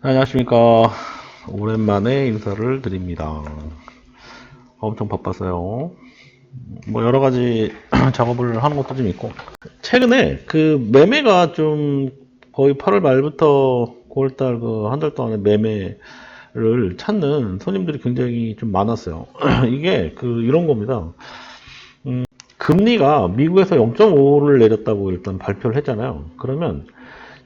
안녕하십니까. 오랜만에 인사를 드립니다. 엄청 바빴어요. 뭐 여러 가지 작업을 하는 것도 좀 있고. 최근에 그 매매가 좀 거의 8월 말부터 9월달 그 한 달 동안에 매매를 찾는 손님들이 굉장히 좀 많았어요. 이게 그 이런 겁니다. 금리가 미국에서 0.5를 내렸다고 일단 발표를 했잖아요. 그러면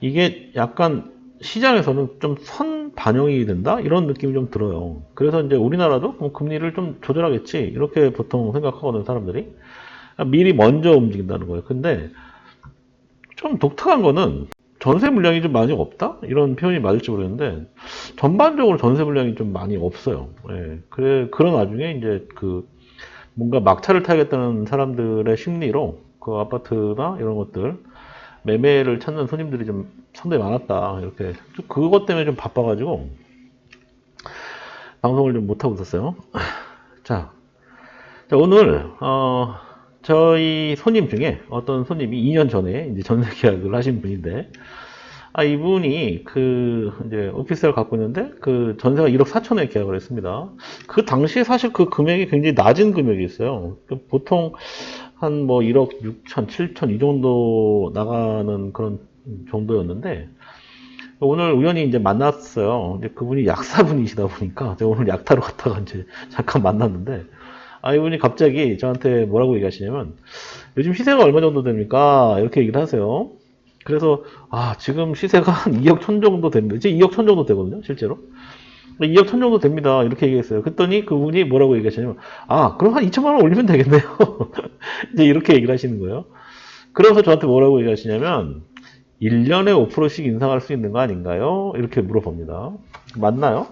이게 약간 시장에서는 좀 선 반영이 된다? 이런 느낌이 좀 들어요. 그래서 이제 우리나라도 뭐 금리를 좀 조절하겠지. 이렇게 보통 생각하거든, 사람들이. 미리 먼저 움직인다는 거예요. 근데 좀 독특한 거는 전세 물량이 좀 많이 없다? 이런 표현이 맞을지 모르겠는데, 전반적으로 전세 물량이 좀 많이 없어요. 예. 그런 와중에 이제 그 뭔가 막차를 타겠다는 사람들의 심리로 그 아파트나 이런 것들 매매를 찾는 손님들이 좀 상당히 많았다. 이렇게 그것 때문에 좀 바빠가지고 방송을 좀 못하고 있었어요. 자, 오늘 저희 손님 중에 어떤 손님이 2년 전에 이제 전세 계약을 하신 분인데, 이분이 그 이제 오피스를 갖고 있는데 그 전세가 1억 4천에 계약을 했습니다. 그 당시에 사실 그 금액이 굉장히 낮은 금액이었어요. 보통 한 뭐 1억 6천, 7천 이 정도 나가는 그런 정도였는데, 오늘 우연히 이제 만났어요. 이제 그분이 약사분이시다 보니까 제가 오늘 약타러 갔다가 이제 잠깐 만났는데, 이분이 갑자기 저한테 뭐라고 얘기하시냐면, 요즘 시세가 얼마 정도 됩니까? 이렇게 얘기를 하세요. 그래서 지금 시세가 한 2억 천 정도 됩니다. 이제 2억 천 정도 되거든요, 실제로. 2억 천 정도 됩니다. 이렇게 얘기했어요. 그랬더니 그분이 뭐라고 얘기하시냐면, 그럼 한 2천만 원 올리면 되겠네요. 이제 이렇게 얘기를 하시는 거예요. 그래서 저한테 뭐라고 얘기하시냐면, 1년에 5%씩 인상할 수 있는 거 아닌가요? 이렇게 물어봅니다. 맞나요?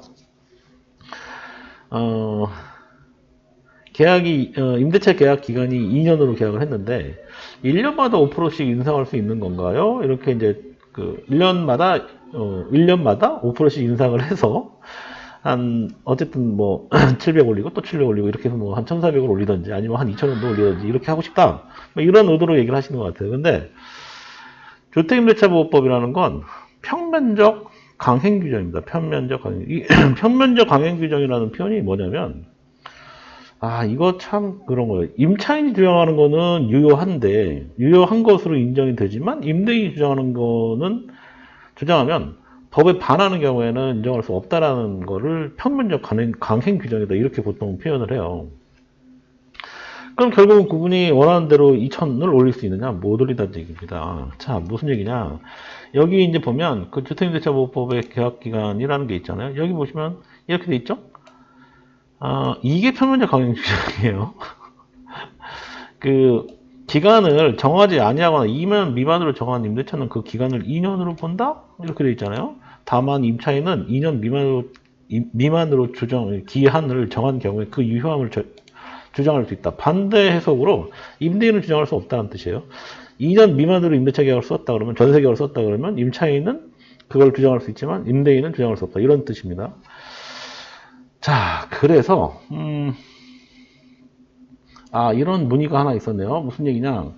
어, 임대차 계약 기간이 2년으로 계약을 했는데, 1년마다 5%씩 인상할 수 있는 건가요? 이렇게 이제, 1년마다 5%씩 인상을 해서, 어쨌든 뭐, 700 올리고 또 700 올리고 이렇게 해서 뭐, 한 1400을 올리든지 아니면 한 2000원도 올리든지 이렇게 하고 싶다. 뭐 이런 의도로 얘기를 하시는 것 같아요. 근데, 주택임대차보호법이라는 건 평면적 강행 규정입니다. 평면적 강행. 평면적 강행 규정이라는 표현이 뭐냐면, 이거 참 그런 거예요. 임차인이 주장하는 거는 유효한데, 유효한 것으로 인정이 되지만, 임대인이 주장하면 법에 반하는 경우에는 인정할 수 없다라는 거를 평면적 강행 규정이다. 이렇게 보통 표현을 해요. 그럼 결국은 그분이 원하는 대로 2천을 올릴 수 있느냐? 못 올리다는 얘기입니다. 자, 무슨 얘기냐? 여기 이제 보면 그 주택임대차보호법의 계약기간이라는 게 있잖아요. 여기 보시면 이렇게 돼 있죠? 이게 평면적 강행 규정이에요. 그 기간을 정하지 아니하거나 2년 미만으로 정한 임대차는 그 기간을 2년으로 본다? 이렇게 돼 있잖아요. 다만 임차인은 2년 미만으로 기한을 정한 경우에 그 유효함을 주장할 수 있다. 반대 해석으로 임대인은 주장할 수 없다는 뜻이에요. 2년 미만으로 임대차 계약을 썼다 그러면, 전세 계약을 썼다 그러면 임차인은 그걸 주장할 수 있지만 임대인은 주장할 수 없다. 이런 뜻입니다. 자, 그래서 이런 문의가 하나 있었네요. 무슨 얘기냐?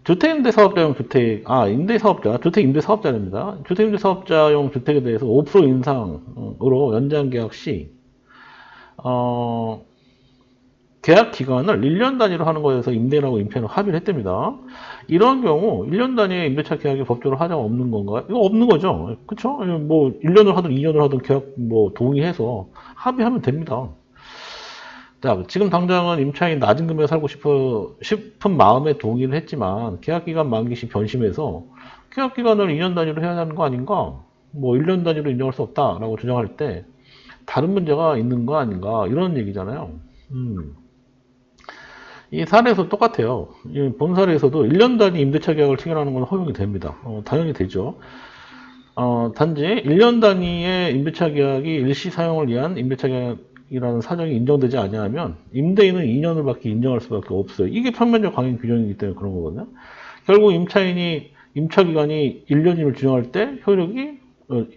주택임대사업자용 주택임대사업자입니다. 주택임대사업자용 주택에 대해서 5% 인상으로 연장 계약 시, 계약 기간을 1년 단위로 하는 거에서 임대인하고 임차인은 합의를 했답니다. 이런 경우 1년 단위의 임대차 계약이 법적으로 하자가 없는 건가요? 이거 없는 거죠. 그쵸? 뭐 1년을 하든 2년을 하든 계약 뭐 동의해서 합의하면 됩니다. 자, 지금 당장은 임차인이 낮은 금액에 살고 싶은 마음에 동의를 했지만 계약기간 만기 시 변심해서 계약기간을 2년 단위로 해야 하는 거 아닌가? 뭐 1년 단위로 인정할 수 없다라고 주장할 때 다른 문제가 있는 거 아닌가? 이런 얘기잖아요. 이 사례에서 똑같아요. 본 사례에서도 1년 단위 임대차 계약을 체결하는 건 허용이 됩니다. 당연히 되죠. 단지 1년 단위의 임대차 계약이 일시 사용을 위한 임대차 계약이라는 사정이 인정되지 않으면 임대인은 2년을 밖에 인정할 수밖에 없어요. 이게 평면적 강행 규정이기 때문에 그런 거거든요. 결국 임차인이 임차 기간이 1년임을 주장할 때 효력이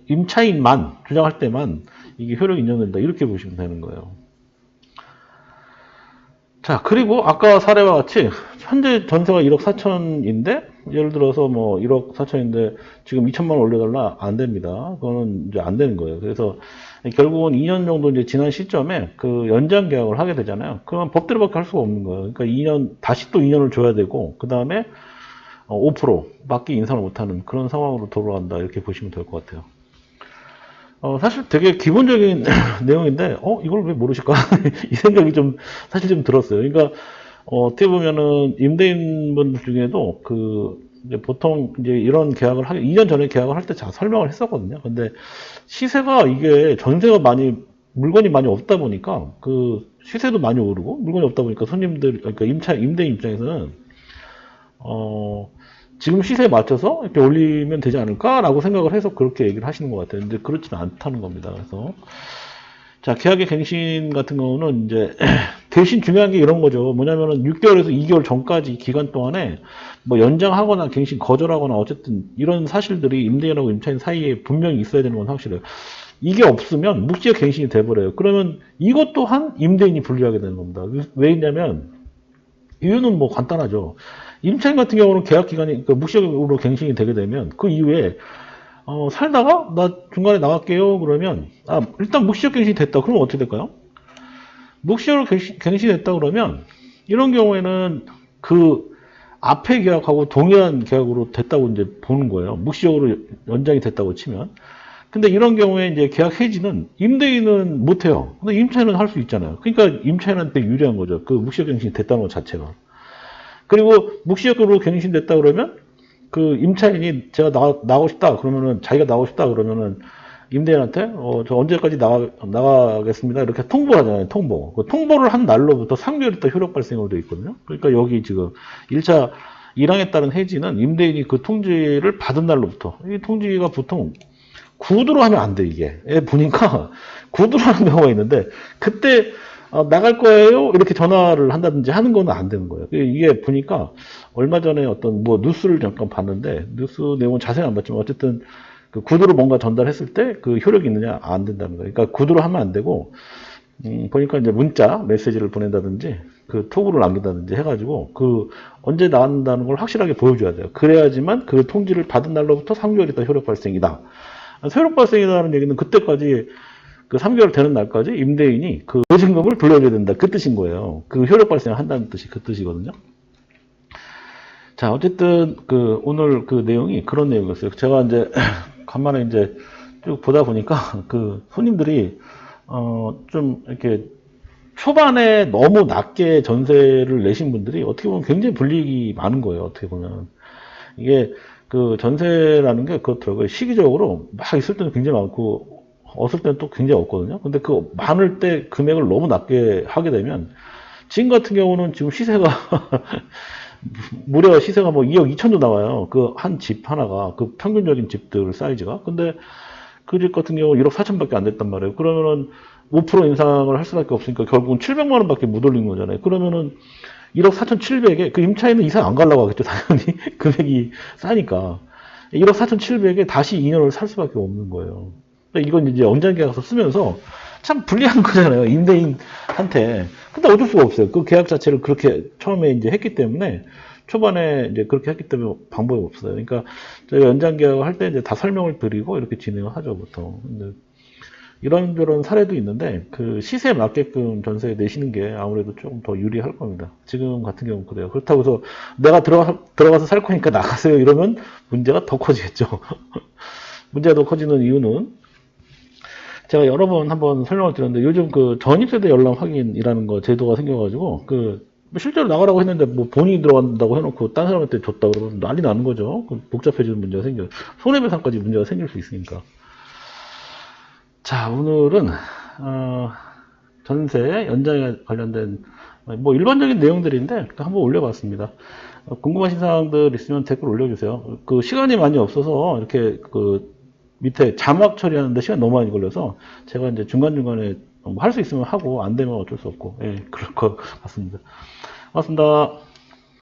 임차인만 주장할 때만 이게 효력이 인정된다. 이렇게 보시면 되는 거예요. 자, 그리고 아까 사례와 같이 현재 전세가 1억 4천인데 예를 들어서 뭐 1억 4천인데 지금 2천만 원 올려달라? 안 됩니다. 그거는 이제 안 되는 거예요. 그래서 결국은 2년 정도 이제 지난 시점에 그 연장 계약을 하게 되잖아요. 그러면 법대로밖에 할 수가 없는 거예요. 그러니까 2년, 다시 또 2년을 줘야 되고, 그 다음에 5%밖에 인상을 못하는 그런 상황으로 돌아간다. 이렇게 보시면 될 것 같아요. 사실 되게 기본적인 내용인데, 이걸 왜 모르실까? 이 생각이 좀, 사실 좀 들었어요. 그러니까, 어떻게 보면은, 임대인분들 중에도, 이제 보통, 이제 이런 계약을 2년 전에 계약을 할 때 잘 설명을 했었거든요. 근데, 시세가 이게 전세가 물건이 많이 없다 보니까, 시세도 많이 오르고, 물건이 없다 보니까 손님들, 그러니까 임대인 입장에서는, 지금 시세에 맞춰서 이렇게 올리면 되지 않을까라고 생각을 해서 그렇게 얘기를 하시는 것 같아요. 근데 그렇지는 않다는 겁니다. 그래서 자, 계약의 갱신 같은 경우는 이제 대신 중요한 게 이런 거죠. 뭐냐면은 6개월에서 2개월 전까지 기간 동안에 뭐 연장하거나 갱신 거절하거나 어쨌든 이런 사실들이 임대인하고 임차인 사이에 분명히 있어야 되는 건 확실해요. 이게 없으면 묵시적 갱신이 돼버려요. 그러면 이것 또한 임대인이 분리하게 되는 겁니다. 왜 있냐면 이유는 뭐 간단하죠. 임차인 같은 경우는 계약 기간이 그러니까 묵시적으로 갱신이 되게 되면 그 이후에 살다가 나 중간에 나갈게요 그러면 일단 묵시적 갱신이 됐다 그러면 어떻게 될까요? 묵시적으로 갱신이 됐다 그러면 이런 경우에는 그 앞에 계약하고 동일한 계약으로 됐다고 이제 보는 거예요. 묵시적으로 연장이 됐다고 치면. 근데 이런 경우에 이제 계약 해지는 임대인은 못해요. 근데 임차인은 할 수 있잖아요. 그러니까 임차인한테 유리한 거죠. 그 묵시적 갱신이 됐다는 것 자체가. 그리고 묵시적으로 갱신됐다 그러면 그 임차인이 제가 나가고 싶다 그러면은 자기가 나가고 싶다 그러면은 임대인한테 저 언제까지 나가겠습니다 이렇게 통보를 하잖아요. 그 통보를 한 날로부터 3개월 있다 효력 발생으로 되어 있거든요. 그러니까 여기 지금 1차 1항에 따른 해지는 임대인이 그 통지를 받은 날로부터 이 통지가 보통 구두로 하면 안 돼 이게 보니까 구두로 하는 경우가 있는데 그때 나갈 거예요 이렇게 전화를 한다든지 하는 건 안 되는 거예요. 이게 보니까 얼마 전에 어떤 뭐 뉴스를 잠깐 봤는데 뉴스 내용은 자세히 안 봤지만 어쨌든 그 구두로 뭔가 전달했을 때 그 효력이 있느냐 안 된다는 거예요. 그러니까 구두로 하면 안 되고 보니까 이제 문자 메시지를 보낸다든지 그 톡으로 남긴다든지 해가지고 그 언제 나간다는 걸 확실하게 보여줘야 돼요. 그래야지만 그 통지를 받은 날로부터 3개월 있다 효력 발생이다. 효력 발생이라는 얘기는 그때까지 그 3개월 되는 날까지 임대인이 그 보증금을 돌려줘야 된다. 그 뜻인 거예요. 그 효력 발생을 한다는 뜻이 그 뜻이거든요. 자, 어쨌든 오늘 그 내용이 그런 내용이었어요. 제가 이제 간만에 이제 쭉 보다 보니까 그 손님들이 좀 이렇게 초반에 너무 낮게 전세를 내신 분들이 어떻게 보면 굉장히 불이익이 많은 거예요. 어떻게 보면 이게 그 전세라는 게 그렇더라고요. 시기적으로 막 있을 때는 굉장히 많고 없을 때는 또 굉장히 없거든요. 근데 그 많을 때 금액을 너무 낮게 하게 되면 지금 같은 경우는 지금 시세가 무려 시세가 뭐 2억 2천도 나와요. 그 한 집 하나가 그 평균적인 집들 사이즈가. 근데 그 집 같은 경우 1억 4천밖에 안 됐단 말이에요. 그러면은 5% 인상을 할 수밖에 없으니까 결국은 700만 원밖에 못 올린 거잖아요. 그러면은 1억 4천7백에 그 임차인은 이상 안 가려고 하겠죠. 당연히 금액이 싸니까 1억 4천7백에 다시 2년을 살 수밖에 없는 거예요. 그러니까 이건 이제 연장계약서 쓰면서 참 불리한 거잖아요. 임대인한테. 근데 어쩔 수가 없어요. 그 계약 자체를 그렇게 처음에 이제 했기 때문에 초반에 이제 그렇게 했기 때문에 방법이 없어요. 그러니까 저희가 연장계약을 할 때 이제 다 설명을 드리고 이렇게 진행을 하죠, 보통. 근데 이런저런 사례도 있는데 그 시세에 맞게끔 전세 내시는 게 아무래도 조금 더 유리할 겁니다. 지금 같은 경우는 그래요. 그렇다고 해서 내가 들어가서 살 거니까 나가세요 이러면 문제가 더 커지겠죠. 문제가 더 커지는 이유는 제가 여러 번 한번 설명을 드렸는데 요즘 그 전입세대 연락 확인이라는 거 제도가 생겨가지고 실제로 나가라고 했는데 뭐 본인이 들어간다고 해놓고 딴 사람한테 줬다 그러면 난리 나는 거죠. 복잡해지는 문제가 생겨요. 손해배상까지 문제가 생길 수 있으니까. 자, 오늘은 전세 연장에 관련된 뭐 일반적인 내용들인데 한번 올려봤습니다. 궁금하신 사항들 있으면 댓글 올려주세요. 그 시간이 많이 없어서 이렇게 그 밑에 자막 처리하는데 시간 너무 많이 걸려서 제가 이제 중간중간에 뭐 할 수 있으면 하고 안 되면 어쩔 수 없고 그럴 것 같습니다. 고맙습니다.